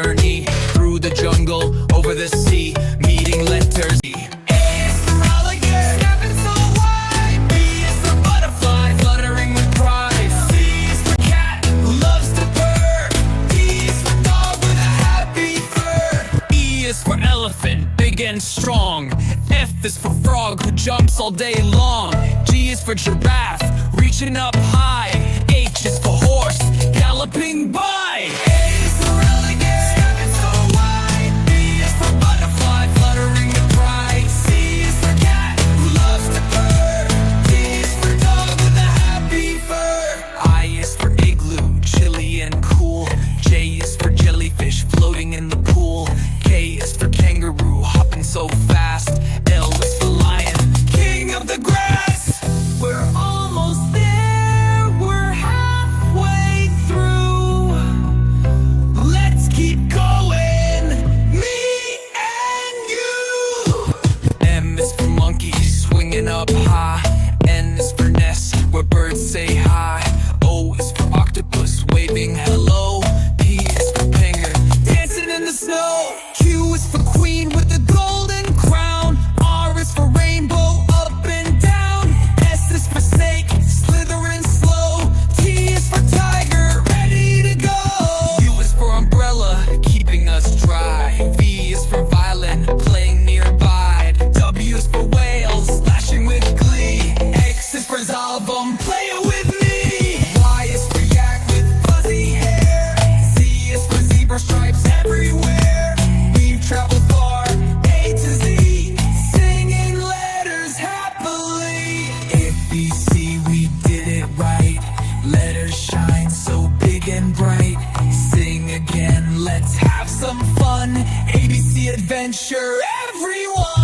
journey through the jungle, over the sea, meeting letters. A is for alligator, snapping so wide. B is for butterfly, fluttering with pride. C is for cat, who loves to purr. D is for dog with a happy fur. E is for elephant, big and strong. F is for frog, who jumps all day long. G is for giraffe, reaching up high. H is for horse, galloping by. A is for alligator, snapping so wide. B is for butterfly, fluttering with pride. C is for cat, who loves to purr. D is for dog with a happy fur. I is for igloo, chilly and cool. J is for jellyfish, floating in the pool. K is for kangaroo, hopping so fast. L is for lion, king of the grass. We're almost there, we're halfway through. Let's keep going, me and you. M is for monkey, swinging up high. N is for nest, where birds say hi. O is for octopus, waving hello. P is for penguin, dancing in the snow. Q is for queen with the golden crown. R is for rainbow, up and down. S is for snake, slithering slow. T is for tiger, ready to go. U is for umbrella, keeping us dry. V is for violin, playing nearby. W is for whales, splashing with glee. X is for Zalvum, play it with me. Y is for yak with fuzzy hair. Z is for zebra stripes everywhere. We've traveled far, A to Z, singing letters happily. A, B, C, we did it right. Letters shine so big and bright. Sing again, let's have some fun. ABC adventure, everyone.